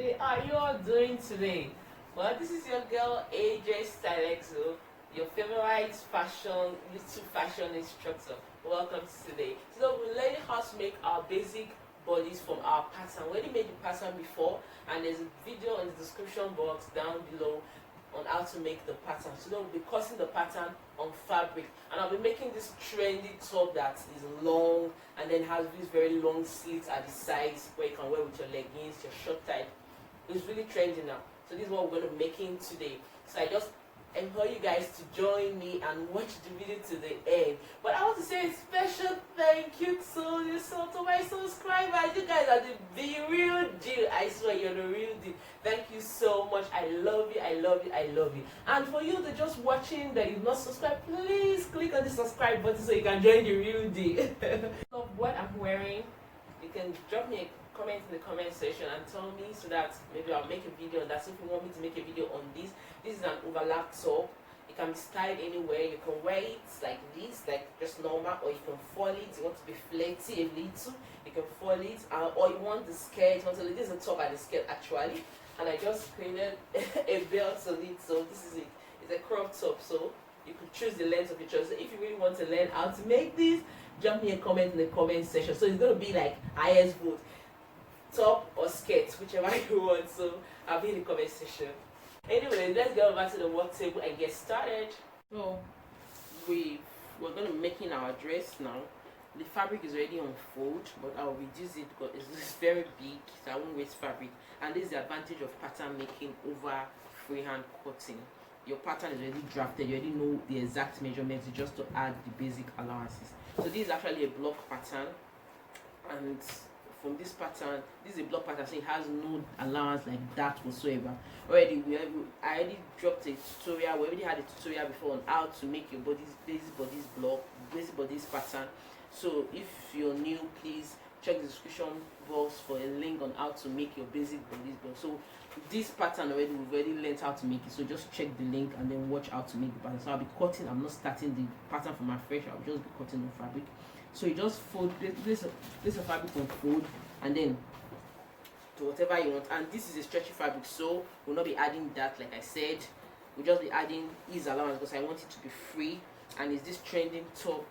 family, how are you all doing today? Well, this is your girl HeyJay Stylexio, your favorite fashion YouTube fashion instructor. Welcome to today. So we're learning how to make our basic bodies from our pattern. We already made the pattern before, and there's a video in the description box down below on how to make the pattern. So we'll be cutting the pattern on fabric, and I'll be making this trendy top that is long and then has these very long slits at the sides where you can wear with your leggings, your short type. It's really trendy now. So this is what we're going to be making today. So I just implore you guys to join me and watch the video to the end. But I want to say a special thank you to my subscribers. You guys are the real deal. I swear you're the real deal. Thank you so much. I love you, I love you, I love you. And for you that just watching that you've not subscribed, please click on the subscribe button so you can join the real deal. Of what I'm wearing, you can drop me a comment in the comment section and tell me so that maybe I'll make a video on that. So if you want me to make a video on this is an overlap top. It can be styled anywhere. You can wear it like this, like just normal, or you can fold it. You want to be flirty a little, you can fold it, or you want the skirt. You want to, this is a top and the skirt actually, and I just created a belt on it. So this is it. It's a crop top, so you could choose the length of your choice. So if you really want to learn how to make this, drop me a comment in the comment section. So it's going to be like highest vote, top or skirt, whichever you want. So I'll be in the comment section. Anyway, let's get over to the work table and get started. So we're going to be making our dress now. The fabric is already on fold, but I'll reduce it because it's very big, so I won't waste fabric. And this is the advantage of pattern making over freehand cutting. Your pattern is already drafted, you already know the exact measurements, just to add the basic allowances. So this is actually a block pattern, and from this pattern, this is a block pattern, so it has no allowance like that whatsoever. I already dropped a tutorial. We already had a tutorial before on how to make your basic bodies block, basic bodies pattern. So if you're new, please check the description box for a link on how to make your basic bodies block. So this pattern already, we've already learned how to make it, so just check the link and then watch how to make the pattern. So I'll be cutting, I'm not starting the pattern from afresh, I'll just be cutting the fabric. So you just fold this fabric on fold, and then to whatever you want. And this is a stretchy fabric, so we'll not be adding that. Like I said, we'll just be adding ease allowance because I want it to be free. And it's this trending top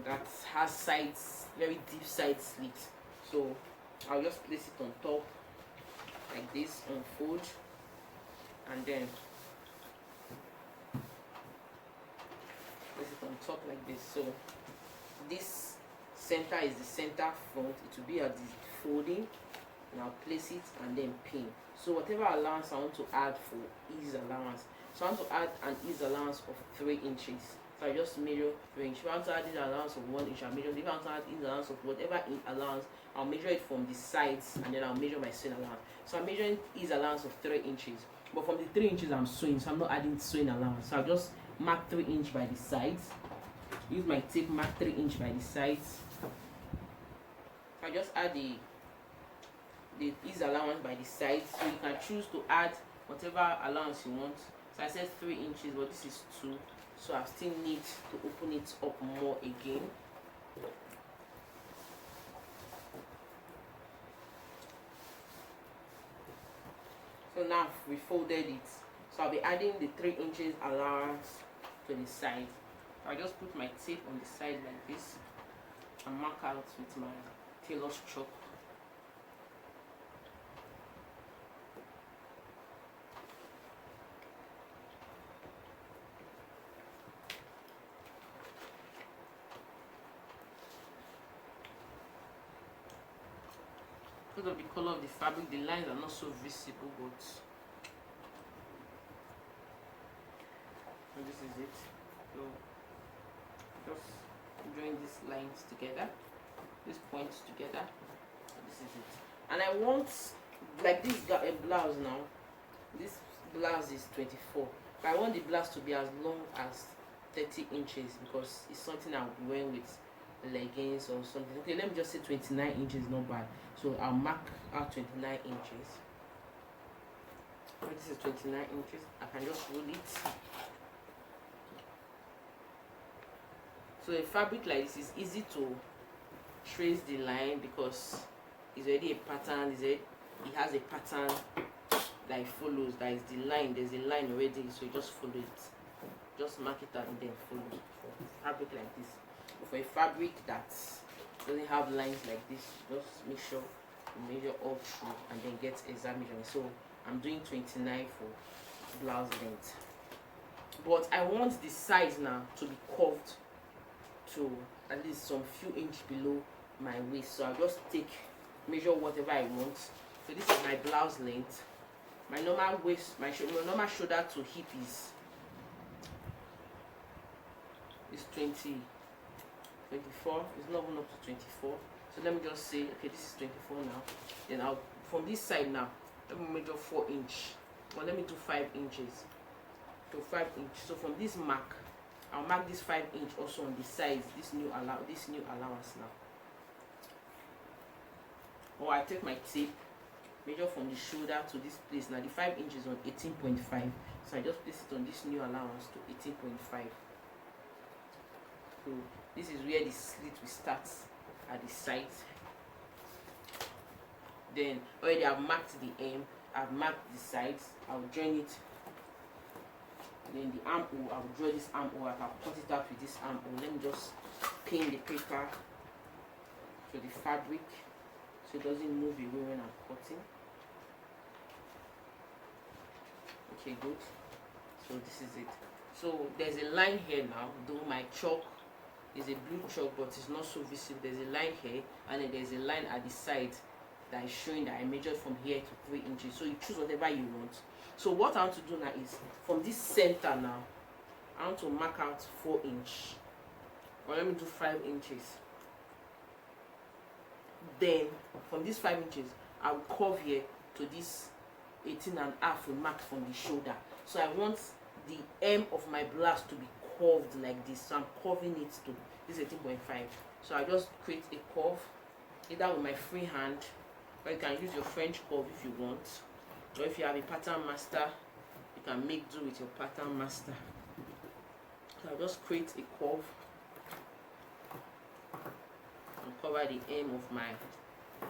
that has sides, very deep side slits. So I'll just place it on top like this, on fold, and then place it on top like this. So this center is the center front, it will be at the folding, and I'll place it and then pin. So whatever allowance I want to add for ease allowance, so I want to add an ease allowance of 3 inches. So I just measure 3 inches. If I want to add ease allowance of 1 inch, I'll measure. If I want to add ease allowance of whatever allowance, I'll measure it from the sides, and then I'll measure my sewing allowance. So I'm measuring ease allowance of 3 inches, but from the 3 inches I'm sewing, so I'm not adding sewing allowance. So I'll just mark 3 inches by the sides. Use my tape, mark 3 inches by the sides. I just add the ease allowance by the sides, so you can choose to add whatever allowance you want. So I said 3 inches, but this is 2, so I still need to open it up more again. So now we folded it, so I'll be adding the 3 inches allowance to the side. I just put my tape on the side like this and mark out with my tailor's chalk. Because of the color of the fabric, the lines are not so visible, but this is it. So just join these lines together, these points together. This is it. And I want, like this got a blouse now. This blouse is 24, but I want the blouse to be as long as 30 inches because it's something I'll be wearing with leggings or something. Okay, let me just say 29 inches, not bad. So I'll mark out 29 inches. This is 29 inches. I can just roll it. So a fabric like this is easy to trace the line because it's already a pattern, it has a pattern that it follows. That is the line. There's a line already, so you just follow it. Just mark it out and then follow it. For fabric like this, but for a fabric that doesn't have lines like this, just make sure you measure all through and then get exact measurement. So I'm doing 29 for blouse length, but I want the size now to be curved to at least some few inch below my waist. So I'll just measure whatever I want. So this is my blouse length. My normal waist, my normal shoulder to hip is 20, 24. It's not even up to 24. So let me just say, okay, this is 24 now. Then I'll, from this side now, let me measure 4 inch. Or let me do 5 inches. So 5 inch. So from this mark, I'll mark this 5 inch also on the sides. This new allowance now. Or I take my tape, measure from the shoulder to this place. Now the 5 inches on 18.5. So I just place it on this new allowance to 18.5. So this is where the slit will start at the side. Then already I've marked the hem, I've marked the sides. I'll join it. Then the armhole, I'll draw this armhole. I can cut it out with this armhole. Let me just pin the paper to the fabric so it doesn't move away when I'm cutting. Okay, good. So this is it. So there's a line here now, though my chalk is a blue chalk, but it's not so visible. There's a line here, and then there's a line at the side that is showing that I measured from here to 3 inches. So you choose whatever you want. So what I want to do now is from this center now, I want to mark out 4 inch. Or let me do 5 inches. Then from this 5 inches, I will curve here to this 18.5 will mark from the shoulder. So I want the hem of my blouse to be curved like this. So I'm curving it to this 18.5. So I just create a curve, either with my free hand, or you can use your French curve if you want. Or if you have a pattern master, you can make do with your pattern master. So I'll just create a curve and cover the hem of my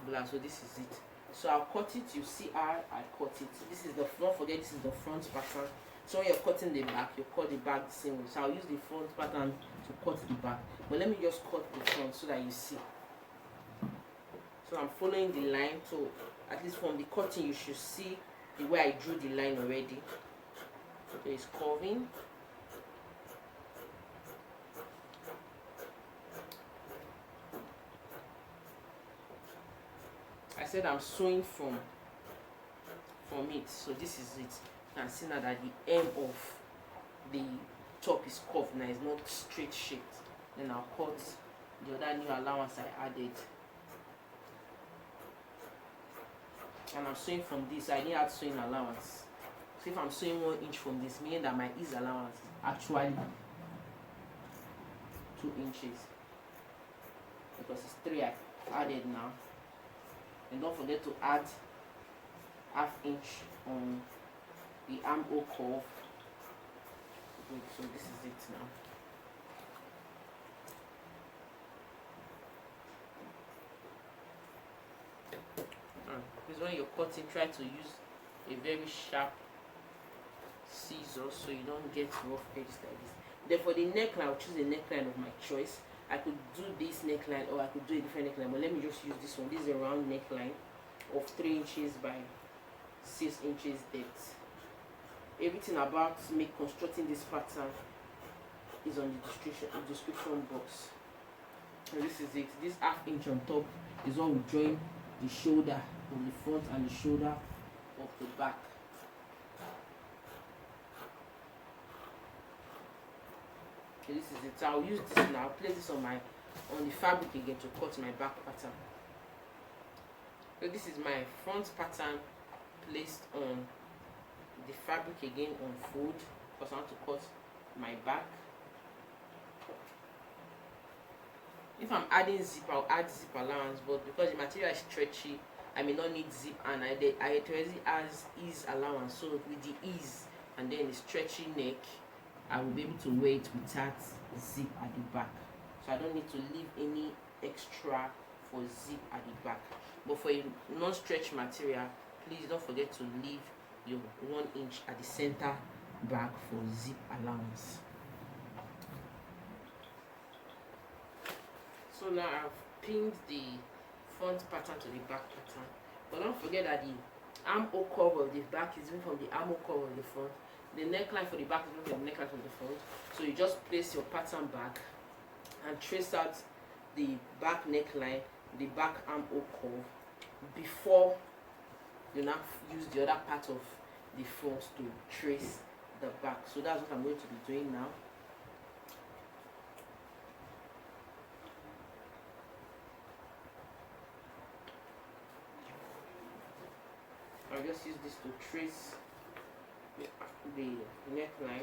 blouse. So this is it. So I'll cut it. You see how I cut it. This is the front. Forget this is the front pattern. So when you're cutting the back, you cut the back the same way. So I'll use the front pattern to cut the back. But let me just cut the front so that you see. So I'm following the line. So at least from the cutting, you should see the way I drew the line already. So there is curving. I said I'm sewing from it. So this is it. You can see now that the hem of the top is curved now, it's not straight shaped. Then I'll cut the other new allowance I added. And I'm sewing from this. I didn't add sewing allowance. So if I'm sewing 1 inch from this, meaning that my ease allowance is actually 2 inches. Because it's 3 I added now. And don't forget to add ½ inch on the armhole curve. Good, so this is it now. Because when you're cutting, try to use a very sharp scissors so you don't get rough edges like this. Then for the neckline, I'll choose a neckline of my choice. I could do this neckline or I could do a different neckline, but let me just use this one. This is a round neckline of 3 inches by 6 inches depth. Everything about me constructing this pattern is on the description box. And this is it. This ½ inch on top is what we join the shoulder from the front and the shoulder of the back. Okay, this is it. So I'll use this now. I'll place this on the fabric again to cut my back pattern. So this is my front pattern placed on the fabric again on fold, because I want to cut my back. If I'm adding zip, I'll add zip allowance, but because the material is stretchy, I may not need zip, and I already has ease allowance. So with the ease and then the stretchy neck, I will be able to wear it without zip at the back. So I don't need to leave any extra for zip at the back. But for a non-stretch material, please don't forget to leave your 1 inch at the center back for zip allowance. So now I've pinned the front pattern to the back pattern, but don't forget that the armhole curve of the back is different from the armhole curve of the front. The neckline for the back is different from the neckline from the front. So you just place your pattern back and trace out the back neckline, the back armhole curve, before you now use the other part of the front to trace the back. So that's what I'm going to be doing now. I'll just use this to trace the neckline.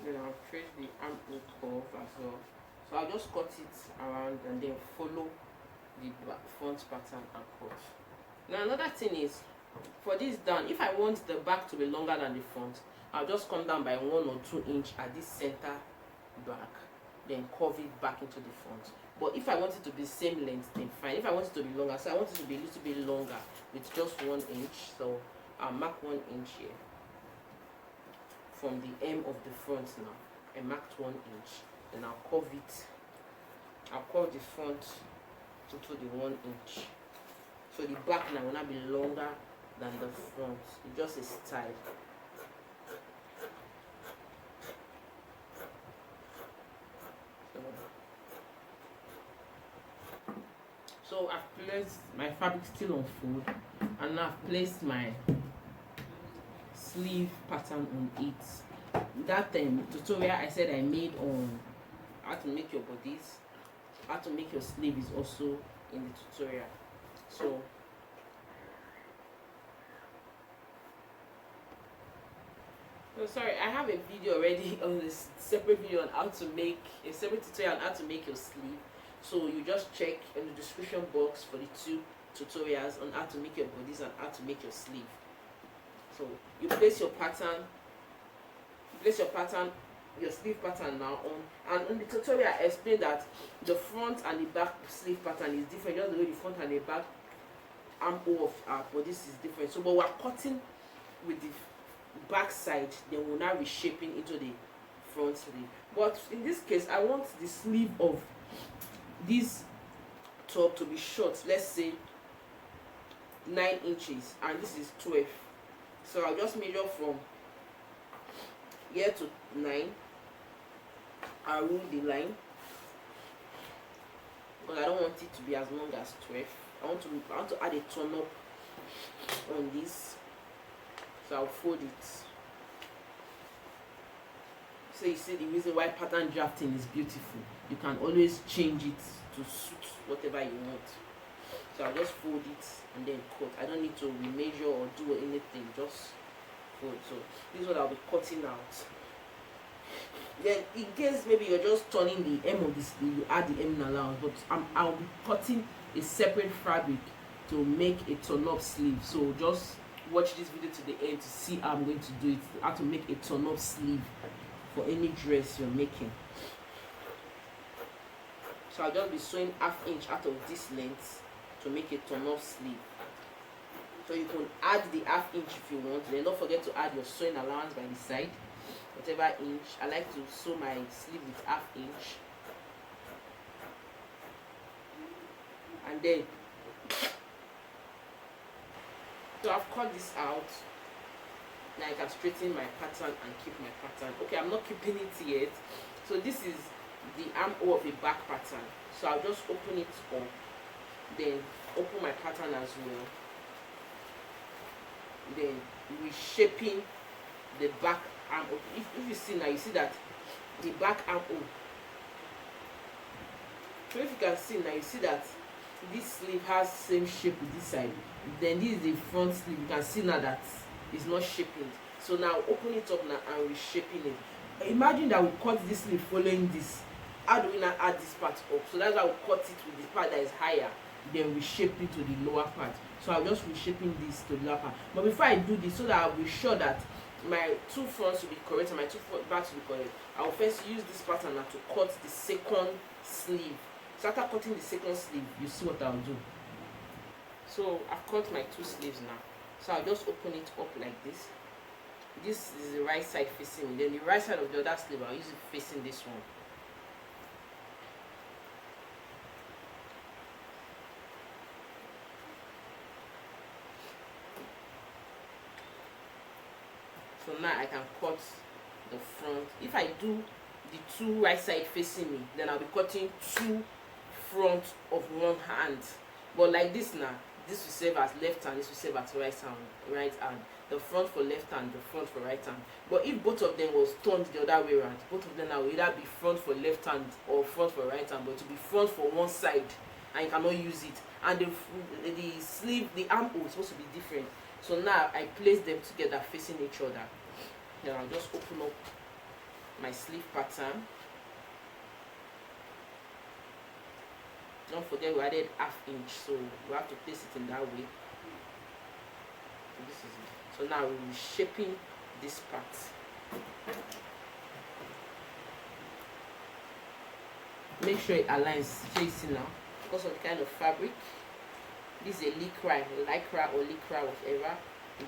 Then I'll trace the armhole curve as well. So I'll just cut it around and then follow the front pattern and cut. Now another thing is, for this down, if I want the back to be longer than the front, I'll just come down by 1 or 2 inch at this center back, then curve it back into the front. But if I want it to be same length, then fine. If I want it to be longer, so I want it to be a little bit longer with just 1 inch, so I'll mark 1 inch here from the hem of the front. Now I marked 1 inch, then I'll curve it. I'll curve the front to the 1 inch, so the back now will not be longer than the front. It's just a style. So I've placed my fabric still on fold, and now I've placed my sleeve pattern on it. That tutorial I said I made on how to make your bodies, how to make your sleeve, is also in the tutorial. So sorry, I have a video already on this separate video on how to make a separate tutorial on how to make your sleeve. So you just check in the description box for the 2 tutorials on how to make your bodies and how to make your sleeve. So you place your pattern, your sleeve pattern now on, and in the tutorial I explained that the front and the back sleeve pattern is different, just the way the front and the back armhole of our bodice is different. So but we're cutting with the back side, then we're now reshaping into the front sleeve. But in this case, I want the sleeve of this top to be short, let's say 9 inches, and this is 12. So I'll just measure from here to 9. I'll rule the line, but I don't want it to be as long as 12. I want to add a turn up on this, so I'll fold it. So you see the reason why pattern drafting is beautiful. You can always change it to suit whatever you want. So I'll just fold it and then cut. I don't need to remeasure or do anything, just fold. So this is what I'll be cutting out. Then in case maybe you're just turning the hem of the sleeve, you add the hemming allowance, but I'll be cutting a separate fabric to make a turn-up sleeve. So just watch this video to the end to see how I'm going to do it, how to make a turn-up sleeve for any dress you're making. So I'll just be sewing 1/2 inch out of this length to make a turn-up sleeve. So you can add the 1/2 inch if you want. Then don't forget to add your sewing allowance by the side, whatever inch. I like to sew my sleeve with 1/2 inch, and then so I've cut this out. Now I can straighten my pattern and keep my pattern. Okay, I'm not keeping it yet. So this is the armhole of a back pattern. So I'll just open it up, then open my pattern as well, then reshaping the back armhole. If you see now, you see that the back armhole. So if you can see now, you see that this sleeve has same shape with this side. Then this is the front sleeve. You can see now that it's not shaping. So now open it up now and reshaping it. imagine that we cut this sleeve following this. How do we now add this part up? So that's why we cut it with the part that is higher, then we shape it to the lower part. So I'm just reshaping this to the lower part. But before I do this, so that I'll be sure that my two fronts will be correct and my two backs will be correct, I'll first use this pattern now to cut the second sleeve. So after cutting the second sleeve, you see what I'll do. So I've cut my two sleeves now. So I'll just open it up like this. This is the right side facing me. Then the right side of the other sleeve, I'll use it facing this one. So now I can cut the front. If I do the two right side facing me, then I'll be cutting two front of one hand. But like this now, this will serve as left hand, this will serve as right hand. The front for left hand, the front for right hand. But if both of them was turned the other way around, both of them now will either be front for left hand or front for right hand, but to be front for one side and you cannot use it. And the sleeve, the armhole is supposed to be different. So now I place them together facing each other. Then I'll just open up my sleeve pattern. Don't forget we added ½ inch, so we have to place it in that way. So this is it. So now we'll be shaping this part. Make sure it aligns. So you see now, because of the kind of fabric. This is a lycra or lycra, whatever.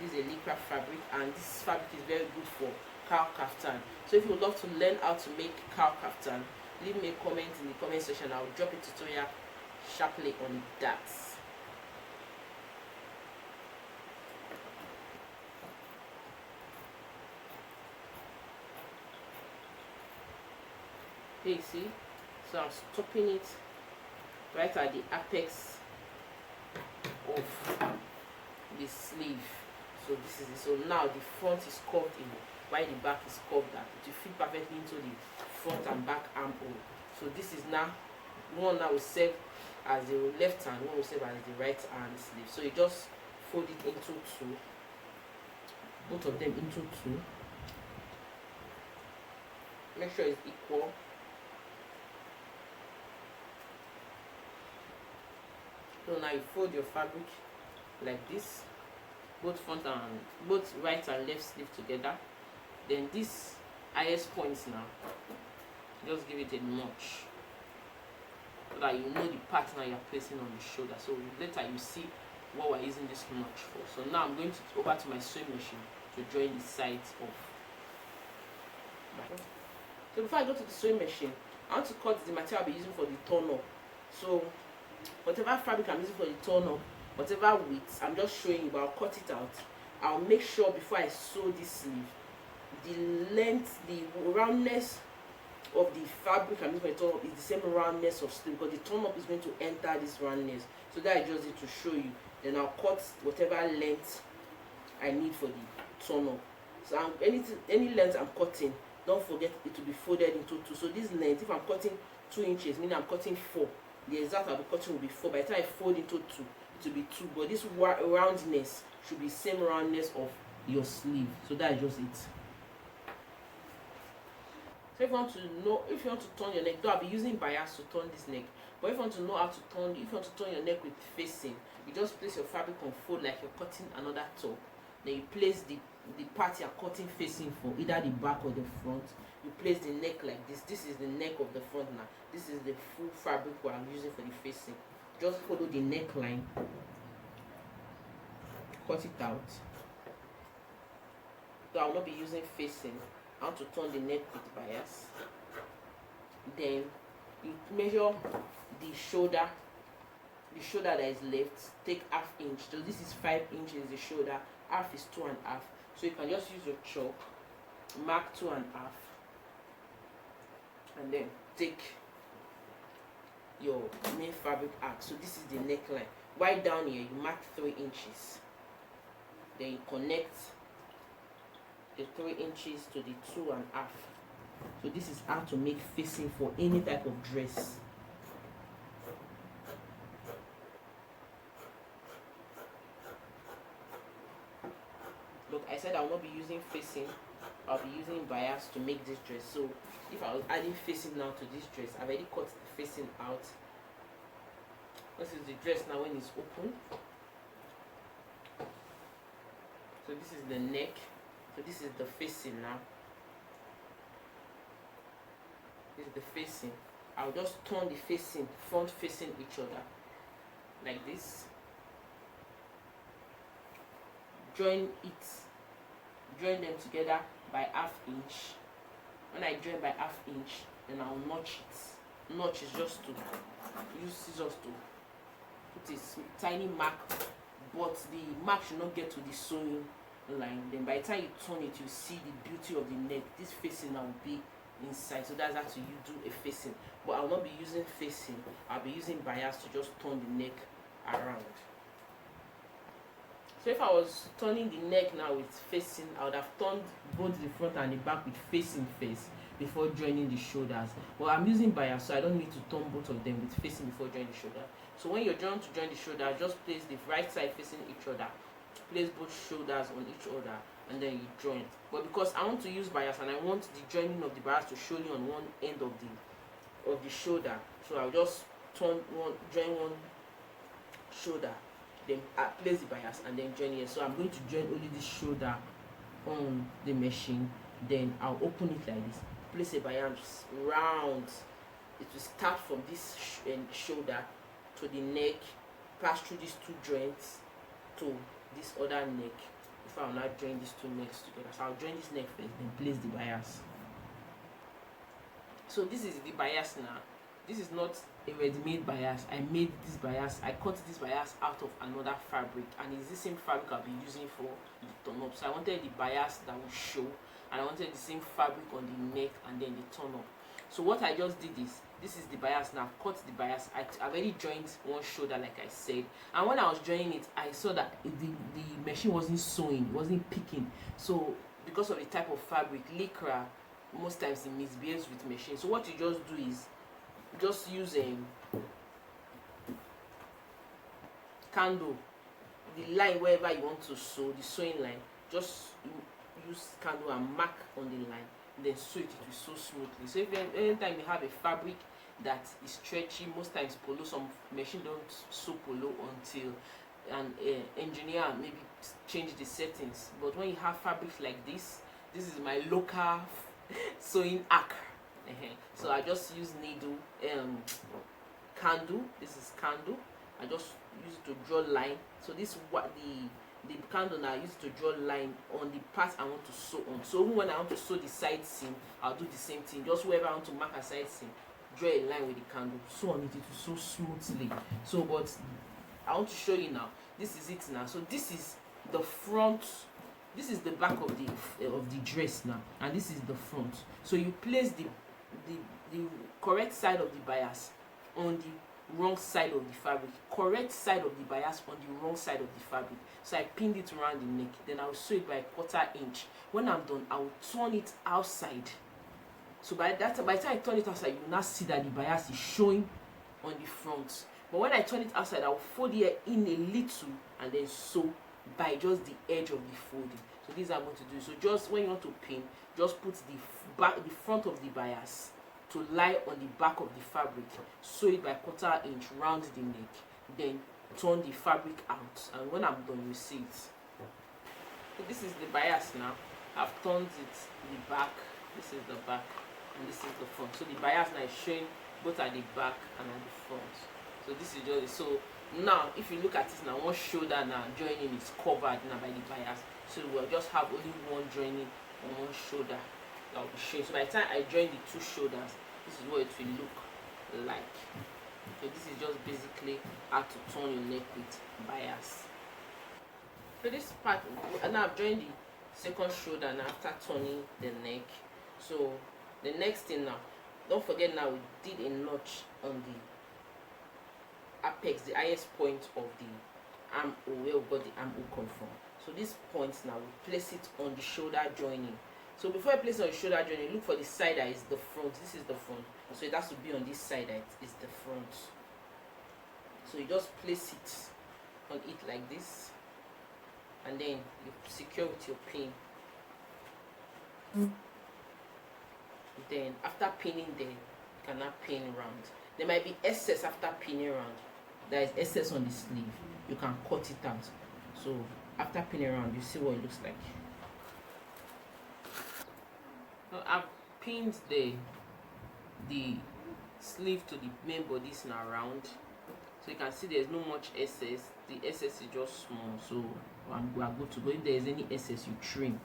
This is a lycra fabric, and this fabric is very good for cow kaftan. So if you would love to learn how to make cow kaftan, leave me a comment in the comment section. I'll drop a tutorial sharply on that. Okay, see, so I'm stopping it right at the apex of the sleeve. So this is it. So now the front is curved in while the back is curved out. It will fit perfectly into the front and back armhole. So this is now one now will serve as the left hand, one will serve as the right hand sleeve. So you just fold it into two, both of them into two. Make sure it's equal. So now you fold your fabric like this, both front and both right and left sleeve together. Then this highest points now, just give it a notch so that you know the part now you're placing on the shoulder. So later you see what we're using this notch for. So now I'm going to over to my sewing machine to join the sides of my. So before I go to the sewing machine, I want to cut the material I'll be using for the turn-up. So whatever fabric I'm using for the turn-up, whatever width, I'm just showing you, but I'll cut it out. I'll make sure before I sew this sleeve, the length, the roundness of the fabric I'm using for the turn-up is the same roundness of sleeve, because the turn-up is going to enter this roundness. So that I just need to show you. Then I'll cut whatever length I need for the turn-up. So any length I'm cutting, don't forget it to be folded into two. So this length, if I'm cutting 2 inches, meaning I'm cutting 4. The exact I'll be cutting will be 4. By the time I fold into 2, it will be 2. But this roundness should be same roundness of your sleeve. So that is just it. So if you want to know, if you want to turn your neck, though I'll be using bias to turn this neck. But if you want to know how to turn, if you want to turn your neck with facing, you just place your fabric on fold like you're cutting another top. Then you place the part you're cutting facing for, either the back or the front. You place the neck like this. This is the neck of the front now. This is the full fabric what I'm using for the facing. Just follow the neckline. Cut it out. So I will not be using facing. I want to turn the neck with bias. Then you measure the shoulder that is left. Take ½ inch. So this is 5 inches the shoulder. Half is 2 1/2. So you can just use your chalk, mark 2 1/2, and then take your main fabric arc. So this is the neckline. Right down here, you mark 3 inches. Then you connect the 3 inches to the 2 1/2. So this is how to make facing for any type of dress. Look, I said I will not be using facing. I'll be using bias to make this dress. So if I was adding facing now to this dress, I've already cut the facing out. This is the dress now when it's open. So this is the neck. So this is the facing now. This is the facing. I'll just turn the facing, front facing each other like this. Join them together by 1/2 inch. When I join by 1/2 inch, then I'll notch it. Notch is just to use scissors to put a tiny mark, but the mark should not get to the sewing line. Then by the time you turn it, you see the beauty of the neck. This facing now will be inside, so that's how you do a facing. But I'll not be using facing, I'll be using bias to just turn the neck around. So if I was turning the neck now with facing, I would have turned both the front and the back with facing first before joining the shoulders. But I'm using bias, so I don't need to turn both of them with facing before joining the shoulder. So when you're trying to join the shoulder, just place the right side facing each other, place both shoulders on each other, and then you join. But because I want to use bias and I want the joining of the bias to show you on one end of the shoulder, so I'll just join one shoulder, then place the bias and then join it. So I'm going to join only this shoulder on the machine, then I'll open it like this, place a bias round. It will start from this shoulder to the neck, pass through these two joints to this other neck. If I'll now join these two necks together, so I'll join this neck first, then place the bias. So this is the bias now. This is not a ready-made bias. I made this bias, I cut this bias out of another fabric, and it's the same fabric I'll be using for the turn-up. So I wanted the bias that will show, and I wanted the same fabric on the neck and then the turn-up. So what I just did is, this is the bias now. I've cut the bias. I've already joined one shoulder like I said, and when I was joining it, I saw that the machine wasn't sewing, it wasn't picking. So because of the type of fabric, lycra, most times it misbehaves with machine. So what you just do is just use a candle, the line wherever you want to sew, the sewing line, just use candle and mark on the line, then sew it will sew smoothly. So if anytime you have a fabric that is stretchy, most times polo, some machine don't sew polo until an engineer maybe change the settings. But when you have fabrics like this is my local sewing arc. So I just use needle, candle. This is candle. I just use it to draw line. So this is what the candle now I use to draw line on the part I want to sew on. So even when I want to sew the side seam, I'll do the same thing. Just wherever I want to mark a side seam, draw a line with the candle, sew on it to sew smoothly. So, but I want to show you now. This is it now. So this is the front. This is the back of the dress now, and this is the front. So you place the correct side of the bias on the wrong side of the fabric, correct side of the bias on the wrong side of the fabric. So I pinned it around the neck, then I'll sew it by 1/4 inch. When I'm done, I'll turn it outside. So by the time I turn it outside, you will now see that the bias is showing on the front. But when I turn it outside, I'll fold it in a little and then sew by just the edge of the folding. So this is what I'm going to do. So just when you want to pin, just put the front of the bias to lie on the back of the fabric, sew it by 1/4 inch round the neck, then turn the fabric out, and when I'm done, you see it. So this is the bias now. I've turned it the back. This is the back, and this is the front. So the bias now is showing both at the back and at the front. So this is just so. Now if you look at it now, one shoulder now joining is covered now by the bias. So we'll just have only one joining on one shoulder that will be showing. So by the time I join the two shoulders, this is what it will look like. So this is just basically how to turn your neck with bias. So this part, and now I've joined the second shoulder now after turning the neck. So the next thing now, don't forget now we did a notch on the apex, the highest point of the armhole, where we got the armhole come from. So this point now, we place it on the shoulder joining. So before I place it on the shoulder joining, look for the side that is the front. This is the front. So it has to be on this side that is the front. So you just place it on it like this, and then you secure with your pin. Then after pinning there, you cannot pin round. There might be excess after pinning round. There is excess on the sleeve. You can cut it out. So after pinning around, you see what it looks like. Now I've pinned the sleeve to the main bodice now round, so you can see there's no much excess. The excess is just small, so we are good to go. If there is any excess, you trim.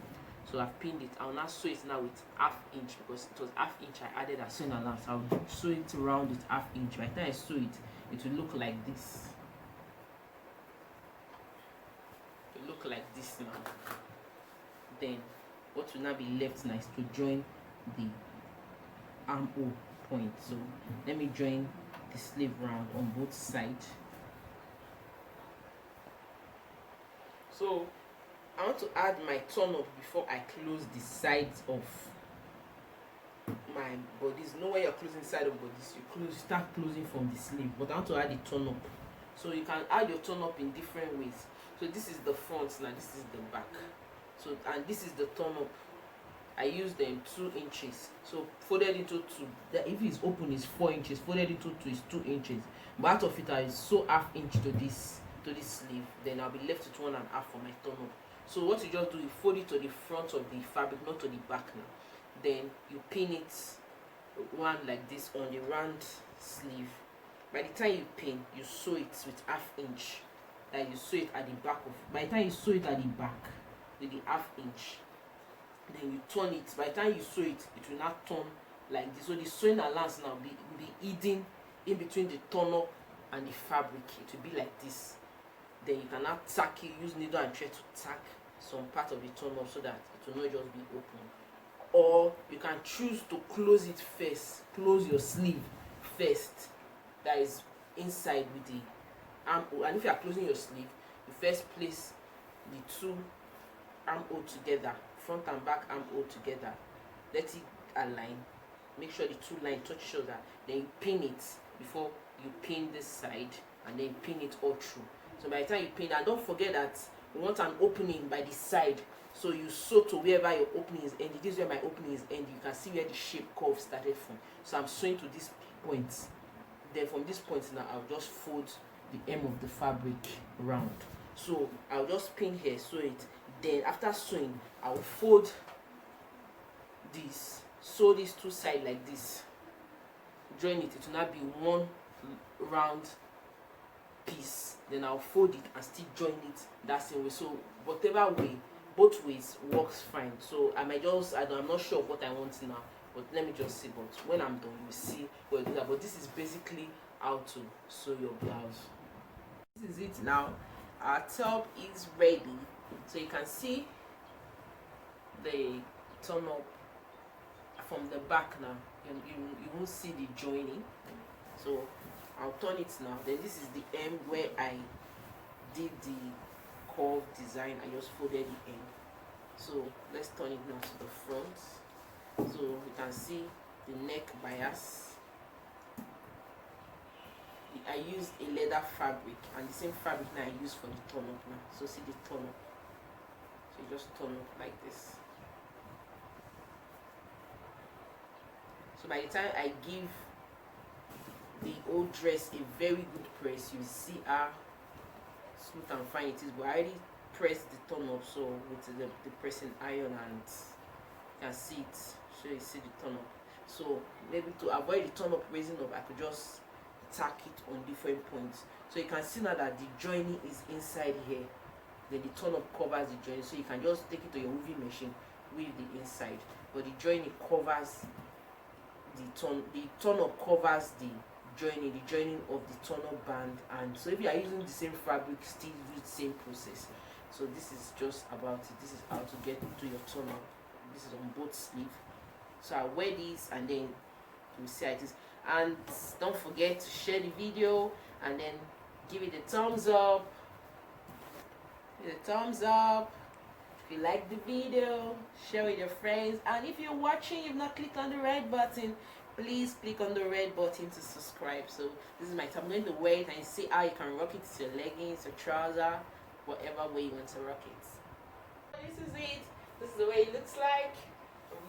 So I've pinned it. I'll now sew it now with ½ inch, because it was ½ inch I added as sewing allowance. I'll sew it round with ½ inch. By the time I sew it, it will look like this. It will look like this now. Then what will now be left now is to join the armhole point. So let me join the sleeve round on both sides. So I want to add my turn up before I close the sides of my bodice. You know when you're closing the side of bodice, you start closing from the sleeve, but I want to add the turn up. So you can add your turn up in different ways. So this is the front now, this is the back. So, and this is the turn up. I use them 2 inches. So folded into 2. If it's open, it's 4 inches. Folded into 2 is 2 inches. But out of it, I sew ½ inch to this sleeve. Then I'll be left with 1.5 for my turn up. So what you just do, you fold it to the front of the fabric, not to the back now. Then you pin it one like this on the round sleeve. By the time you pin, you sew it with ½ inch. Like you sew it at the back of. By the time you sew it at the back with the ½ inch, then you turn it. By the time you sew it, it will not turn like this. So the sewing allowance now will be hidden in between the turn up and the fabric. It will be like this. Then you can now tack it, use needle and thread to tack some part of the turn up so that it will not just be open. Or you can choose to close it first. Close your sleeve first. That is inside with the armhole. And if you are closing your sleeve, you first place the 2 armhole together, front and back armhole together. Let it align. Make sure the 2 lines touch each other. Then you pin it before you pin this side, and then pin it all through. So by the time you pin, and don't forget that you want an opening by the side. So you sew to wherever your opening is ending. This is where my opening is ending. You can see where the shape curve started from. So I'm sewing to this point. Then from this point now, I'll just fold the hem of the fabric round. So I'll just pin here, sew it. Then after sewing, I'll fold this, sew these 2 sides like this, join it. It will not be one round piece. Then I'll fold it and still join it that same way. So whatever way, both ways works fine. So I might just, I'm not sure of what I want now, but let me just see. But when I'm done, you will see what I do that. But this is basically how to sew your blouse. This is it now. Our top is ready. So you can see the turn up from the back now. You won't see the joining. So I'll turn it now. Then this is the hem where I did the curve design. I just folded the end. So let's turn it now to the front. So you can see the neck bias. I used a leather fabric, and the same fabric now I use for the turn up now. So see the turn up. So you just turn up like this. So by the time I give the old dress a very good press, you see how smooth and fine it is. But I already pressed the turn up, so with the pressing iron, and you can see it. So you see the turn up. So maybe to avoid the turn up raising up, I could just tack it on different points. So you can see now that the joining is inside here. Then the turn up covers the joining. So you can just take it to your weaving machine with the inside. But the joining covers the turn up covers the joining of the turn up band. And so if you are using the same fabric, still use the same process. So this is just about it. This is how to get to your turn up. This is on both sleeves. So I wear this, and then you see how it is. And don't forget to share the video, and then give it a thumbs up. Give it a thumbs up if you like the video. Share with your friends, and if you're watching, you've not clicked on the red button, please click on the red button to subscribe. So this is my top. I'm going to wear it and see how you can rock it to your leggings, your trouser, whatever way you want to rock it. This is it. This is the way it looks like.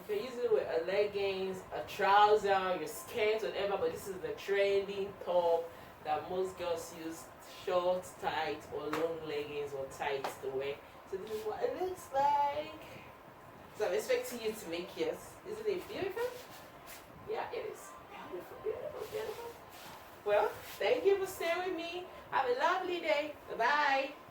You can use it with a leggings, a trouser, your skirt, whatever. But this is the trending top that most girls use: short, tight, or long leggings or tights to wear. So this is what it looks like. So I'm expecting you to make yours. Isn't it beautiful? Yeah, it is. Beautiful, beautiful, beautiful. Well, thank you for staying with me. Have a lovely day. Bye-bye.